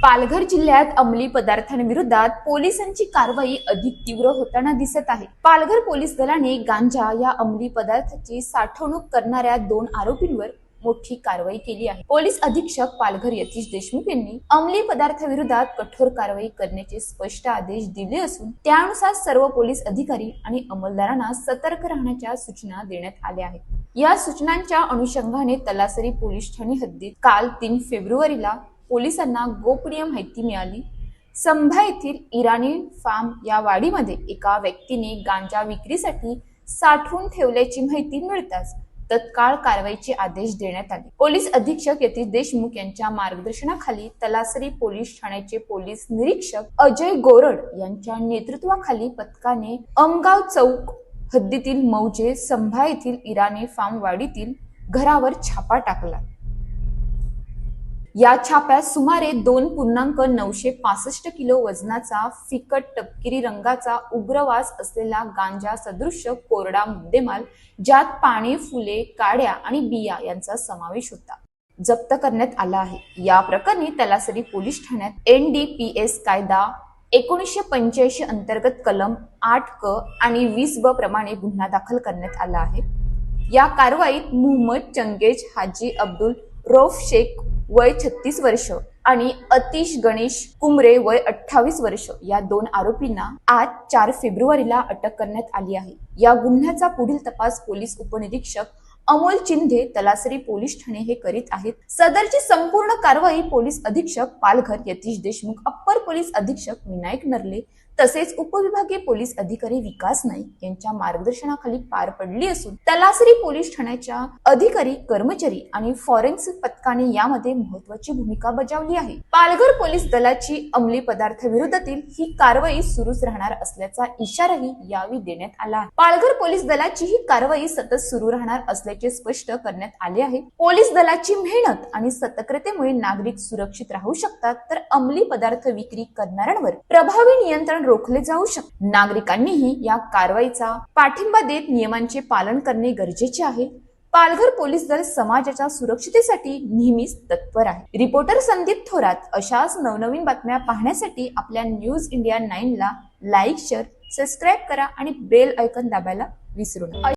पालघर जिल्ह्यात अंमली पदार्थांविरोधात पोलिसांची कारवाई अधिक तीव्र होताना दिसत आहे। पालघर पोलीस दलाने गांजा या अंमली पदार्थाची साठवणूक करणाऱ्या 2 आरोपींवर मोठी कारवाई केली आहे। पोलीस अधीक्षक पालघर यतीश देशमुख यांनी अंमली पदार्थाविरोधात कठोर कारवाई करण्याचे स्पष्ट आदेश दिले असून त्यानुसार सर्व पोलीस अधिकारी आणि अंमलदारांना सतर्क राहण्याच्या सूचना देण्यात आल्या आहेत। या सूचनांच्या अनुषंगाने तलासरी पोलीस ठाणे हद्दीत काल 3 फेब्रुवारीला पोलिसांना गोपनीय माहिती मिळाली। संभा येथील इराणी फार्म या वाडीमध्ये एका व्यक्तीने गांजा विक्रीसाठी साठवून ठेवल्याची माहिती मिळताच तत्काळ कारवाईचे आदेश देण्यात आले। पोलीस अधीक्षक यतीश देशमुख यांच्या मार्गदर्शनाखाली तलासरी पोलीस ठाण्याचे पोलीस निरीक्षक अजय गोरड यांच्या नेतृत्वाखाली पथकाने अमगाव चौक हद्दीतील मौजे संभा येथील इराणी फार्म वाडीतील घरावर छापा टाकला। या छाप्यात सुमारे 2.965 किलो वजनाचा फिकट तपकिरी रंगाचा उग्रवास असलेला गांजा सदृश्य कोरडा मुद्देमाल ज्यात पाने, फुले, काड्या आणि बिया यांचा समावेश होता जप्त करण्यात आला आहे। या प्रकरणी तलासरी पोलीस ठाण्यात NDPS कायदा 1985 अंतर्गत कलम 8 क आणि 20 ब प्रमाणे गुन्हा दाखल करण्यात आला आहे। या कारवाईत मोहम्मद चंगेज हाजी अब्दुल रौफ शेख वय 36 वर्ष आणि अतिश गणेश कुमरे वय 28 वर्ष या 2 आरोपींना आज 4 फेब्रुवारीला अटक करण्यात आली आहे। या गुन्ह्याचा पुढील तपास पोलीस उपनिरीक्षक अमोल चिंधे तलासरी पोलीस ठाणे हे करीत आहेत। सदरची संपूर्ण कारवाई पोलीस अधीक्षक पालघर यतीश देशमुख, अप्पर पोलीस अधीक्षक विनायक नरले तसेच उपविभागीय पोलीस अधिकारी विकास नाईक यांच्या मार्गदर्शनाखाली पार पडली असून तलासरी पोलीस ठाण्याच्या अधिकारी, कर्मचारी आणि फॉरेन्सिक पथकाने यामध्ये महत्त्वाची भूमिका बजावली आहे। पालघर पोलीस दलाची अंमली पदार्थाविरोधातील ही कारवाई सुरूच राहणार असल्याचा इशाराही यावेळी देण्यात आला आहे। पालघर पोलीस दलाची ही कारवाई सतत सुरू राहणार असल्याचे स्पष्ट करण्यात आले आहे। पोलीस दलाची मेहनत आणि सतर्कतेमुळे नागरिक सुरक्षित राहू शकतात, तर अंमली पदार्थ विक्री करणाऱ्यांवर प्रभावी नियंत्रण रोखले जाऊ शकते। नागरिकांनीही या कारवाईचा पाठिंबा देत नियमांचे पालन करणे गरजेचे आहे। पालघर पोलीस दल समाजाच्या सुरक्षितेसाठी नेहमीच तत्पर आहे। रिपोर्टर संदीप थोरात अशाच नवनवीन बातम्या पाहण्यासाठी आपल्या न्यूज इंडिया 9 ला लाईक, शेअर, सबस्क्राईब करा आणि बेल आयकॉन दाबायला विसरू नका।